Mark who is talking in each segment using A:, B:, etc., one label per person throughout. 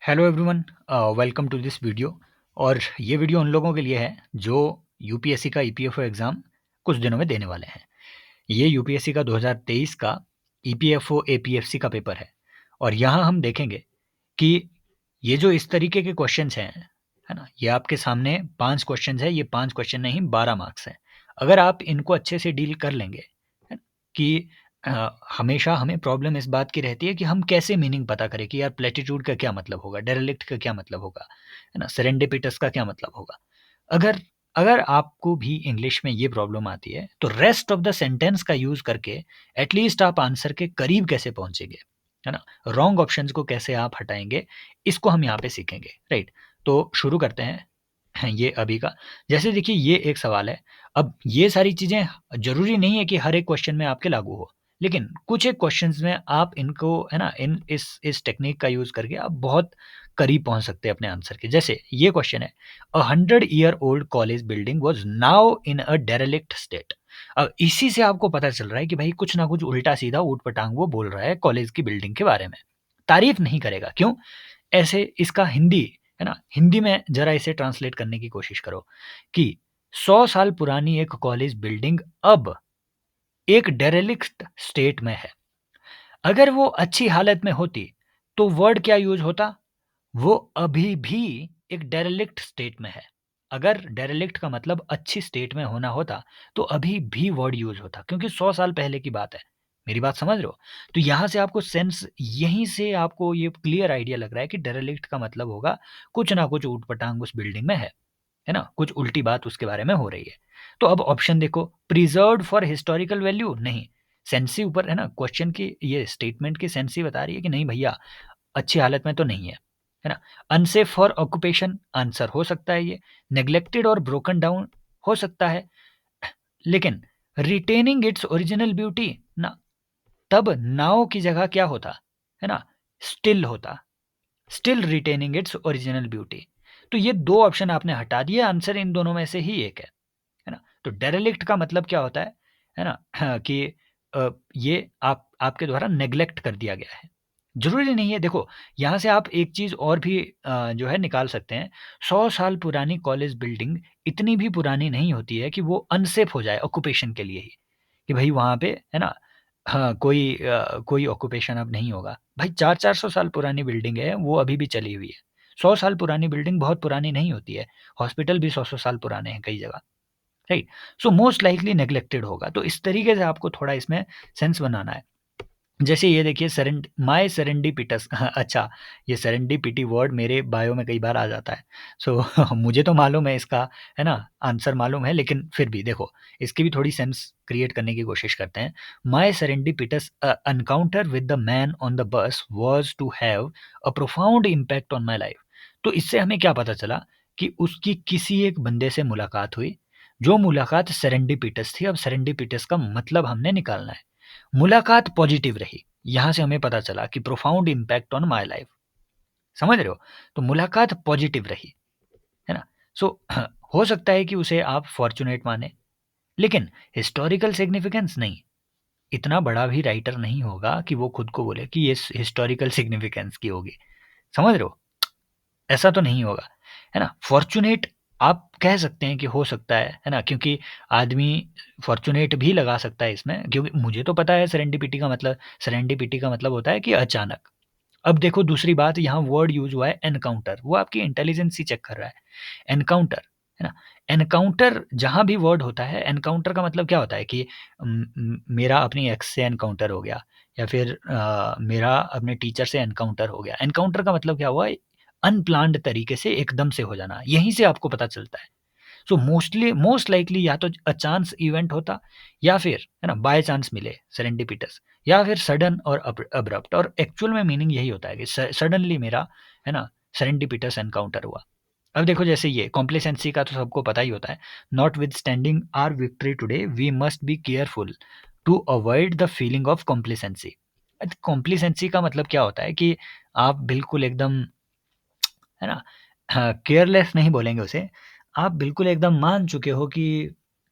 A: Hello everyone, welcome to this video. और ये video उन लोगों के लिए है जो यूपीएससी का ईपीएफओ एग्ज़ाम कुछ दिनों में देने वाले हैं। ये यूपीएससी का 2023 का ईपीएफओ एपीएफसी का पेपर है। और यहाँ हम देखेंगे कि ये जो इस तरीके के क्वेश्चंस हैं, है ना, ये आपके सामने 5 क्वेश्चंस है। ये 5 क्वेश्चन नहीं, 12 मार्क्स हैं। अगर आप इनको अच्छे से डील कर लेंगे, है ना, कि हमेशा हमें प्रॉब्लम इस बात की रहती है कि हम कैसे मीनिंग पता करें कि यार प्लेटिट्यूड का क्या मतलब होगा, डेरेलिक्ट का क्या मतलब होगा, है ना, सेरेंडिपिटस का क्या मतलब होगा। अगर अगर आपको भी इंग्लिश में ये प्रॉब्लम आती है तो रेस्ट ऑफ द सेंटेंस का यूज करके एटलीस्ट आप आंसर के करीब कैसे पहुंचेंगे, है ना, रॉन्ग ऑप्शंस को कैसे आप हटाएंगे, इसको हम यहाँ पे सीखेंगे। राइट, तो शुरू करते हैं ये अभी का। जैसे देखिए, ये एक सवाल है। अब ये सारी चीज़ें ज़रूरी नहीं है कि हर एक क्वेश्चन में आपके लागू हो, लेकिन कुछ एक क्वेश्चंस में आप इनको, है ना, इन इस टेक्निक का यूज़ करके आप बहुत करीब पहुंच सकते हैं अपने आंसर के। जैसे ये क्वेश्चन है, a 100-year-old college building was now in a derelict state. अब इसी से आपको पता चल रहा है कि भाई कुछ ना कुछ उल्टा सीधा ऊट पटांग वो बोल रहा है कॉलेज की बिल्डिंग के बारे में। तारीफ नहीं करेगा, क्यों? ऐसे इसका हिंदी, है ना, हिंदी में जरा इसे ट्रांसलेट करने की कोशिश करो कि 100 साल पुरानी एक कॉलेज बिल्डिंग अब एक डेरेलिक्ट स्टेट में है। अगर वो अच्छी हालत में होती तो वर्ड क्या यूज होता? वो अभी भी एक डेरेलिक्ट स्टेट में है। अगर डेरेलिक्ट का मतलब अच्छी स्टेट में होना होता तो अभी भी वर्ड यूज होता, क्योंकि 100 साल पहले की बात है। मेरी बात समझ रहे हो? तो यहाँ से आपको सेंस, यहीं से आपको ये क्लियर आइडिया लग रहा है कि डेरेलिक्ट का मतलब होगा कुछ ना कुछ ऊटपटांग उस बिल्डिंग में है ना, कुछ उल्टी बात उसके बारे में हो रही है। तो अब ऑप्शन देखो, प्रिजर्व्ड फॉर हिस्टोरिकल वैल्यू, नहीं। सेंसी ऊपर, है ना, क्वेश्चन की ये स्टेटमेंट की सेंसी बता रही है कि नहीं भैया, अच्छी हालत में तो नहीं है ना। अनसेफ फॉर ऑक्यूपेशन, आंसर हो सकता है ये। नेग्लेक्टेड और ब्रोकन डाउन हो सकता है, लेकिन रिटेनिंग इट्स ओरिजिनल ब्यूटी ना, तब नाउ की जगह क्या होता, है ना, स्टिल होता। Still retaining its original beauty. तो ये दो ऑप्शन आपने हटा दिए, आंसर इन दोनों में से ही एक है ना। तो डेरेलिक्ट का मतलब क्या होता है ना, कि ये आपके द्वारा नेग्लेक्ट कर दिया गया है। जरूरी नहीं है, देखो यहाँ से आप एक चीज और भी जो है निकाल सकते हैं। 100 साल पुरानी कॉलेज बिल्डिंग इतनी भी पुरानी नहीं होती है कि वो अनसेफ हो जाए ऑक्यूपेशन के लिए ही, कि भाई वहां पे, है ना, हाँ, कोई ऑक्यूपेशन अब नहीं होगा। भाई 400-400 साल पुरानी बिल्डिंग है, वो अभी भी चली हुई है। 100 साल पुरानी बिल्डिंग बहुत पुरानी नहीं होती है। हॉस्पिटल भी 100-100 साल पुराने हैं कई जगह। Right, so most likely neglected होगा। तो इस तरीके से आपको थोड़ा इसमें सेंस बनाना है। जैसे ये देखिए, माय सेरेंडिपिटस अच्छा, ये सेरेंडिपिटी वर्ड मेरे बायो में कई बार आ जाता है। सो मुझे तो मालूम है इसका, है ना, आंसर मालूम है, लेकिन फिर भी देखो, इसकी भी थोड़ी सेंस क्रिएट करने की कोशिश करते हैं। My serendipitous encounter with the man on the bus was to have a profound impact on my life. तो इससे हमें क्या पता चला कि उसकी किसी एक बंदे से मुलाकात हुई, जो मुलाकात सेरेंडिपिटस थी। अब सेरेंडिपिटस का मतलब हमने निकालना है। मुलाकात पॉजिटिव रही, यहां से हमें पता चला कि profound impact on my life. समझ रहे हो? तो मुलाकात पॉजिटिव रही, है ना। सो हो सकता है कि उसे आप फॉर्चुनेट माने, लेकिन हिस्टोरिकल सिग्निफिकेंस नहीं। इतना बड़ा भी राइटर नहीं होगा कि वो खुद को बोले कि ये हिस्टोरिकल सिग्निफिकेंस की होगी। समझ रहे हो? ऐसा तो नहीं होगा, है ना। फॉर्चुनेट आप कह सकते हैं कि हो सकता है ना, क्योंकि आदमी फॉर्चुनेट भी लगा सकता है इसमें, क्योंकि मुझे तो पता है सेरेंडिपिटी का मतलब होता है कि अचानक। अब देखो दूसरी बात, यहाँ वर्ड यूज हुआ है एनकाउंटर, वो आपकी इंटेलिजेंस ही चेक कर रहा है। एनकाउंटर, है ना। एनकाउंटर जहां भी वर्ड होता है, एनकाउंटर का मतलब क्या होता है कि मेरा अपनी एक्स से एनकाउंटर हो गया, या फिर मेरा अपने टीचर से एनकाउंटर हो गया। एनकाउंटर का मतलब क्या हुआ? अनप्लान्ड तरीके से एकदम से हो जाना, यहीं से आपको पता चलता है। सो मोस्ट लाइकली या तो चांस इवेंट होता, या फिर, है ना, बाय चांस मिले सेरेंडिपिटस, या फिर सडन और अब्रप्ट। और एक्चुअल में मीनिंग यही होता है कि सडनली मेरा, है ना, सेरेंडिपिटस एनकाउंटर हुआ। अब देखो, जैसे ये कॉम्प्लेसेंसी का तो सबको पता ही होता है। Notwithstanding our victory today we must be careful to avoid the feeling of complacency. Complacency का मतलब क्या होता है कि आप बिल्कुल एकदम, है ना, केयरलेस नहीं बोलेंगे उसे। आप बिल्कुल एकदम मान चुके हो कि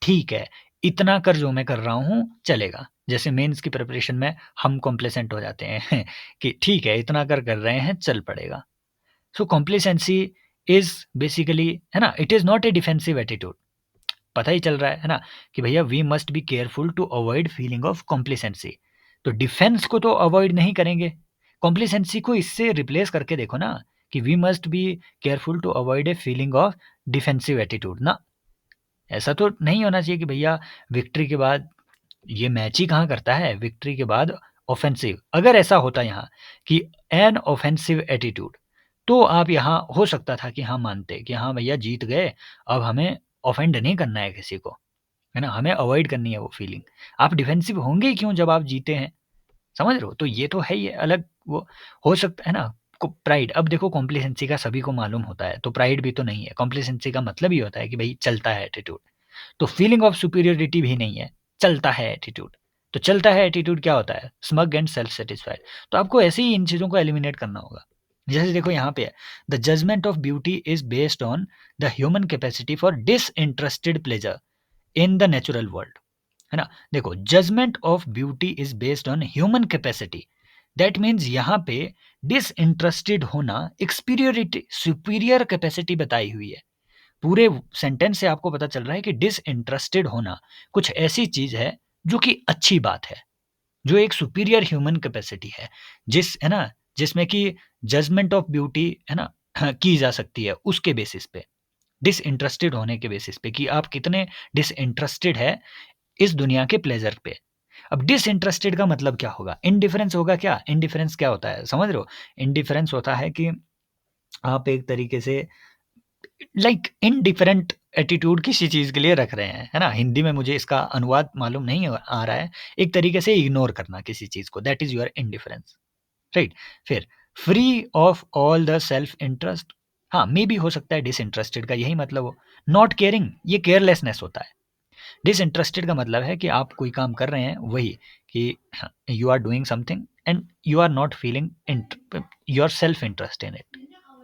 A: ठीक है, इतना कर जो मैं कर रहा हूँ चलेगा। जैसे मेंस की प्रिपरेशन में हम कॉम्प्लेसेंट हो जाते हैं कि ठीक है, इतना कर कर रहे हैं, चल पड़ेगा। सो कॉम्प्लिसेंसी इज बेसिकली, है ना, it is not a defensive attitude. पता ही चल रहा है ना, कि भैया we must be careful to avoid feeling of complacency. तो डिफेंस को तो अवॉइड नहीं करेंगे, कॉम्प्लिसेंसी को इससे रिप्लेस करके देखो ना, कि we must be careful to avoid a feeling of defensive attitude ना। ऐसा तो नहीं होना चाहिए कि भैया विक्ट्री के बाद, ये मैच ही कहाँ करता है, विक्ट्री के बाद ऑफेंसिव। अगर ऐसा होता यहाँ कि एन ऑफेंसिव एटीट्यूड, तो आप यहाँ हो सकता था कि हाँ मानते कि हाँ भैया जीत गए, अब हमें ऑफेंड नहीं करना है किसी को, है ना, हमें अवॉइड करनी है वो फीलिंग। आप डिफेंसिव होंगे ही क्यों जब आप जीते हैं, समझ रहे हो? तो ये तो है, ये अलग वो हो सकता है ना। प्राइड, अब देखो कॉम्प्लिसेंसी का सभी को मालूम होता है, तो प्राइड भी तो नहीं है। कॉम्प्लिसेंसी का मतलब ही होता है कि भाई चलता है एटीट्यूड। तो फीलिंग ऑफ सुपीरियरिटी भी नहीं है, चलता है एटीट्यूड। तो चलता है एटीट्यूड क्या होता है? Smug and self satisfied. तो आपको ऐसे ही इन चीज़ों को एलिमिनेट करना होगा। जैसे देखो यहाँ पे है, the judgement of beauty is based on the human capacity for disinterested pleasure in the natural world, है ना। देखो, judgement of beauty is based on human capacity, that means यहाँ पे डिसइंटरेस्टेड होना एक सुपीरियर कैपेसिटी बताई हुई है। पूरे सेंटेंस से आपको पता चल रहा है कि डिसइंटरेस्टेड होना कुछ ऐसी चीज है जो कि अच्छी बात है, जो एक सुपीरियर ह्यूमन कैपेसिटी है, है ना, जिसमें कि जजमेंट ऑफ ब्यूटी, है ना, की जा सकती है उसके बेसिस पे, डिसइंटरेस्टेड होने के बेसिस पे, कि आप कितने डिसइंटरेस्टेड है इस दुनिया के प्लेजर पे। अब डिसइंटरेस्टेड का मतलब क्या होगा? इनडिफरेंस होगा क्या? इनडिफरेंस क्या होता है, समझ रहे हो? इनडिफरेंस होता है कि आप एक तरीके से लाइक इनडिफरेंट एटीट्यूड किसी चीज़ के लिए रख रहे हैं, है ना? हिंदी में मुझे इसका अनुवाद मालूम नहीं आ रहा है। एक तरीके से इग्नोर करना किसी चीज़ को, that is your indifference, right? फिर free of all the self interest, हाँ, मे बी हो सकता है डिसइंटरेस्टेड का यही मतलब हो। नॉट केयरिंग, ये केयरलेसनेस होता है। डिसइंटरेस्टेड का मतलब है कि आप कोई काम कर रहे हैं, वही कि you are doing something and you are not feeling your self interest in it,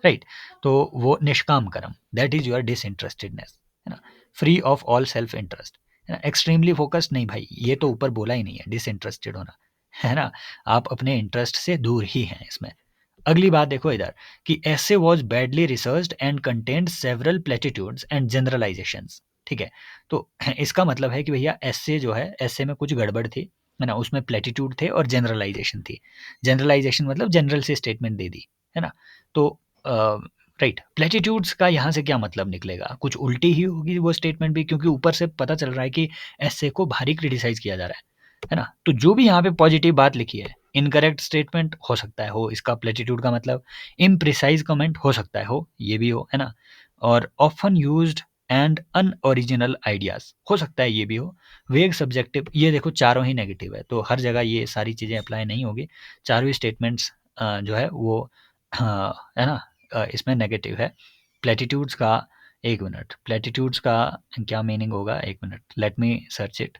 A: right? तो वो निष्काम कर्म, दैट इज योर डिसइंटरेस्टेडनेस, है ना। Free of all self interest, है ना। एक्सट्रीमली फोकस्ड नहीं भाई, ये तो ऊपर बोला ही नहीं है डिसइंटरेस्टेड होना, है ना। आप अपने इंटरेस्ट से दूर ही हैं इसमें। अगली बात देखो इधर, कि essay was badly researched and contained several platitudes and generalizations, ठीक है। तो इसका मतलब है कि भैया essay जो है, essay में कुछ गड़बड़ थी, है ना, उसमें प्लेटिट्यूड थे और जनरलाइजेशन थी। जनरलाइजेशन मतलब जनरल से स्टेटमेंट दे दी, है ना। तो राइट, प्लेटिट्यूड्स का यहाँ से क्या मतलब निकलेगा? कुछ उल्टी ही होगी वो स्टेटमेंट भी, क्योंकि ऊपर से पता चल रहा है कि essay को भारी क्रिटिसाइज किया जा रहा है ना। तो जो भी यहाँ पे पॉजिटिव बात लिखी है, इनकरेक्ट स्टेटमेंट हो सकता है हो इसका प्लेटिट्यूड का मतलब, इम्प्रिसाइज कमेंट हो सकता है हो, ये भी हो, है ना। और often used and unoriginal ideas हो सकता है ये भी हो। वेग सब्जेक्टिव, ये देखो चारों ही नेगेटिव है, तो हर जगह ये सारी चीज़ें अप्लाई नहीं होगी। चारों ही स्टेटमेंट्स जो है वो, है ना, इसमें नेगेटिव है। प्लेटिट्यूड्स का, एक मिनट, प्लेटिट्यूड्स का क्या मीनिंग होगा, एक minute, let me search it.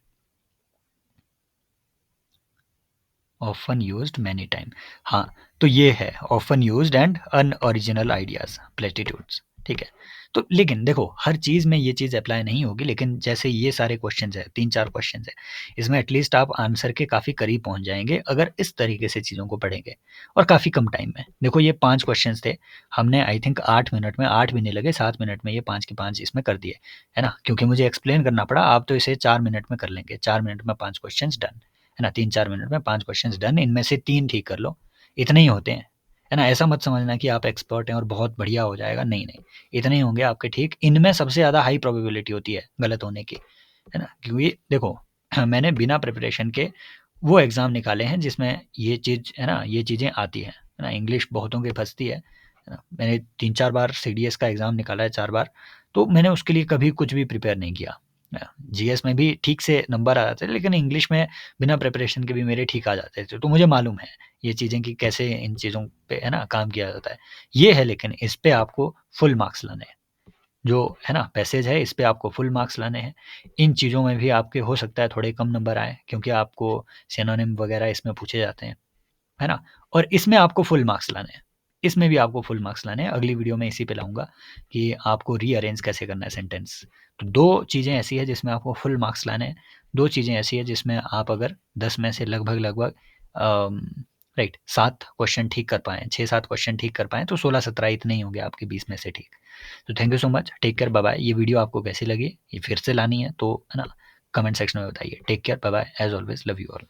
A: Often used many time, हाँ, तो ये है often used and unoriginal ideas, platitudes, ठीक है। तो लेकिन देखो हर चीज़ में ये चीज़ अप्लाई नहीं होगी, लेकिन जैसे ये सारे क्वेश्चंस है, 3-4 क्वेश्चंस है, इसमें एटलीस्ट आप आंसर के काफ़ी करीब पहुंच जाएंगे अगर इस तरीके से चीज़ों को पढ़ेंगे, और काफ़ी कम टाइम में। देखो ये 5 क्वेश्चंस थे, हमने आई थिंक 8 मिनट में, 8 भी नहीं लगे, 7 मिनट में ये 5 के 5 इसमें कर दिए, है ना, क्योंकि मुझे एक्सप्लेन करना पड़ा। आप तो इसे 4 मिनट में कर लेंगे, 4 मिनट में 5 क्वेश्चन डन, है ना। 3-4 मिनट में 5 क्वेश्चंस डन, इनमें से 3 ठीक कर लो, इतने ही होते हैं, है ना। ऐसा मत समझना कि आप एक्सपर्ट हैं और बहुत बढ़िया हो जाएगा, नहीं नहीं, इतने ही होंगे आपके ठीक। इनमें सबसे ज़्यादा हाई प्रोबेबिलिटी होती है गलत होने की, है ना, क्योंकि देखो मैंने बिना प्रिपरेशन के वो एग्ज़ाम निकाले हैं जिसमें ये चीज़, है ना, ये चीज़ें आती हैं, है ना। इंग्लिश बहुतों की फंसती है ना। मैंने 3-4 बार सीडीएस का एग्ज़ाम निकाला है, 4 बार, तो मैंने उसके लिए कभी कुछ भी प्रिपेयर नहीं किया। जीएस में भी ठीक से नंबर आ जाते थे, लेकिन इंग्लिश में बिना प्रिपरेशन के भी मेरे ठीक आ जाते थे। तो मुझे मालूम है ये चीज़ें कि कैसे इन चीज़ों पे, है ना, काम किया जाता है। ये है, लेकिन इस पे आपको फुल मार्क्स लाने हैं। जो है ना पैसेज है, इस पे आपको फुल मार्क्स लाने हैं। इन चीज़ों में भी आपके हो सकता है थोड़े कम नंबर आए, क्योंकि आपको सिनोनिम वगैरह इसमें पूछे जाते हैं, है ना। और इसमें आपको फुल मार्क्स लाने हैं, इसमें भी आपको फुल मार्क्स लाने हैं। अगली वीडियो में इसी पे लाऊंगा कि आपको रीअरेंज कैसे करना है सेंटेंस। तो 2 चीज़ें ऐसी है जिसमें आपको फुल मार्क्स लाने हैं, 2 चीज़ें ऐसी है जिसमें आप अगर 10 में से लगभग लगभग राइट, 7 क्वेश्चन ठीक कर पाएँ, 6-7 क्वेश्चन ठीक कर पाएँ तो 16-17 इतने ही होंगे आपके 20 में से ठीक। तो thank you so much, take care, bye bye. ये वीडियो आपको कैसी लगी, ये फिर से लानी है तो है ना, कमेंट सेक्शन में बताइए। Take care, bye bye, as always love you all.